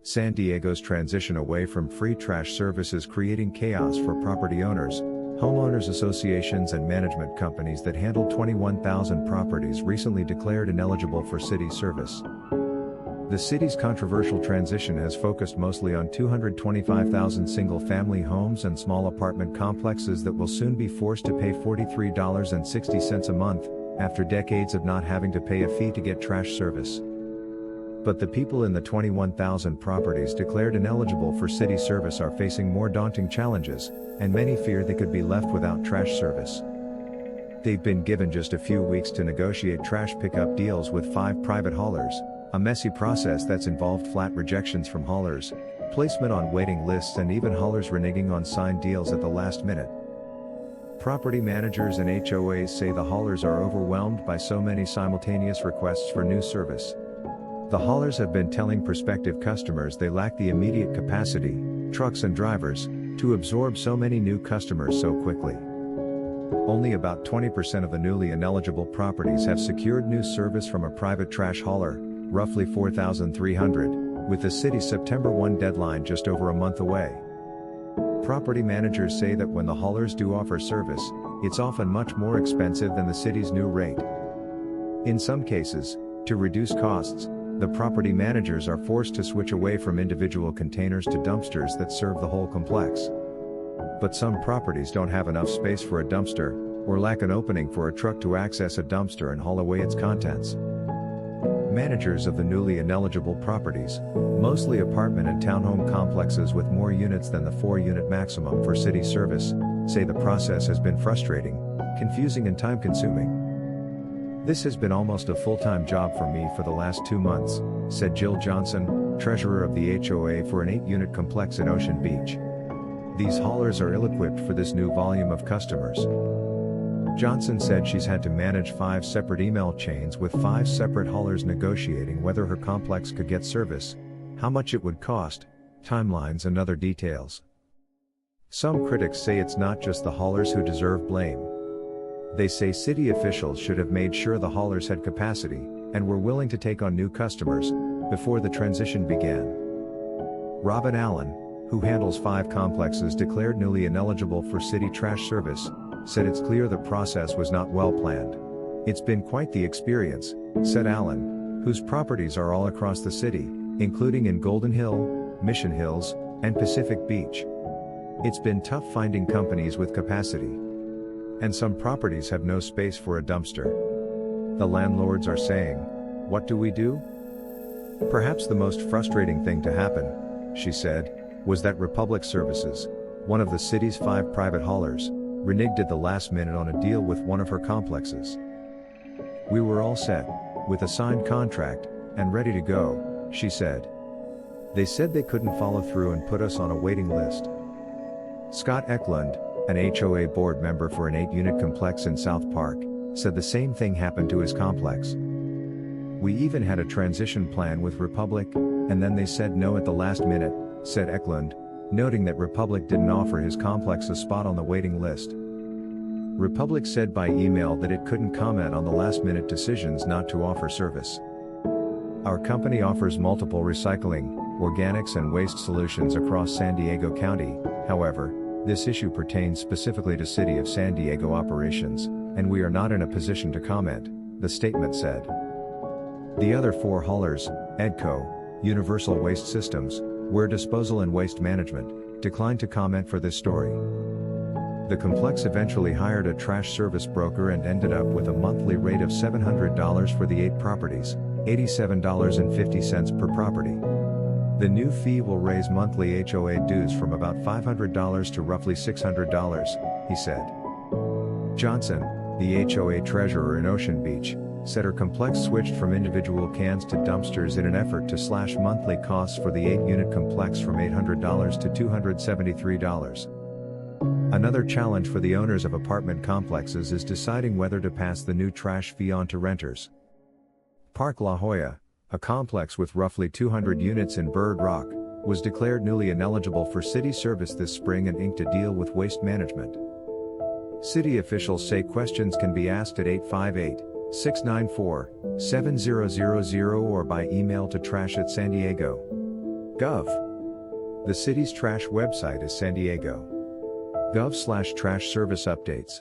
San Diego's transition away from free trash service is creating chaos for property owners, homeowners associations and management companies that handle 21,000 properties recently declared ineligible for city service. The city's controversial transition has focused mostly on 225,000 single-family homes and small apartment complexes that will soon be forced to pay $43.60 a month, after decades of not having to pay a fee to get trash service. But the people in the 21,000 properties declared ineligible for city service are facing more daunting challenges, and many fear they could be left without trash service. They've been given just a few weeks to negotiate trash pickup deals with 5 private haulers, a messy process that's involved flat rejections from haulers, placement on waiting lists and even haulers reneging on signed deals at the last minute. Property managers and HOAs say the haulers are overwhelmed by so many simultaneous requests for new service. The haulers have been telling prospective customers they lack the immediate capacity, trucks and drivers, to absorb so many new customers so quickly. Only about 20% of the newly ineligible properties have secured new service from a private trash hauler, roughly 4,300, with the city's September 1 deadline just over a month away. Property managers say that when the haulers do offer service, it's often much more expensive than the city's new rate. In some cases, to reduce costs, the property managers are forced to switch away from individual containers to dumpsters that serve the whole complex. But some properties don't have enough space for a dumpster, or lack an opening for a truck to access a dumpster and haul away its contents. Managers of the newly ineligible properties, mostly apartment and townhome complexes with more units than the 4-unit maximum for city service, say the process has been frustrating, confusing and time-consuming. "This has been almost a full-time job for me for the last 2 months," said Jill Johnson, treasurer of the HOA for an 8-unit complex in Ocean Beach. "These haulers are ill-equipped for this new volume of customers." Johnson said she's had to manage 5 separate email chains with 5 separate haulers negotiating whether her complex could get service, how much it would cost, timelines and other details. Some critics say it's not just the haulers who deserve blame. They say city officials should have made sure the haulers had capacity, and were willing to take on new customers, before the transition began. Robin Allen, who handles 5 complexes declared newly ineligible for city trash service, said it's clear the process was not well planned. "It's been quite the experience," said Allen, whose properties are all across the city, including in Golden Hill, Mission Hills, and Pacific Beach. "It's been tough finding companies with capacity. And some properties have no space for a dumpster. The landlords are saying, 'What do we do?'" Perhaps the most frustrating thing to happen, she said, was that Republic Services, one of the city's 5 private haulers, reneged at the last minute on a deal with one of her complexes. "We were all set, with a signed contract, and ready to go," she said. "They said they couldn't follow through and put us on a waiting list." Scott Eklund, an HOA board member for an 8-unit complex in South Park, said the same thing happened to his complex. "We even had a transition plan with Republic, and then they said no at the last minute," said Eklund, noting that Republic didn't offer his complex a spot on the waiting list. Republic said by email that it couldn't comment on the last-minute decisions not to offer service. "Our company offers multiple recycling, organics and waste solutions across San Diego County, however, this issue pertains specifically to City of San Diego operations, and we are not in a position to comment," the statement said. The other 4 haulers, EDCO, Universal Waste Systems, Ware Disposal and Waste Management, declined to comment for this story. The complex eventually hired a trash service broker and ended up with a monthly rate of $700 for the 8 properties, $87.50 per property. The new fee will raise monthly HOA dues from about $500 to roughly $600, he said. Johnson, the HOA treasurer in Ocean Beach, said her complex switched from individual cans to dumpsters in an effort to slash monthly costs for the 8-unit complex from $800 to $273. Another challenge for the owners of apartment complexes is deciding whether to pass the new trash fee on to renters. Park La Jolla, a complex with roughly 200 units in Bird Rock, was declared newly ineligible for city service this spring and inked a deal with Waste Management. City officials say questions can be asked at 858-694-7000 or by email to trash@sandiego.com. Gov. The city's trash website is San Diego. Gov/trash service updates.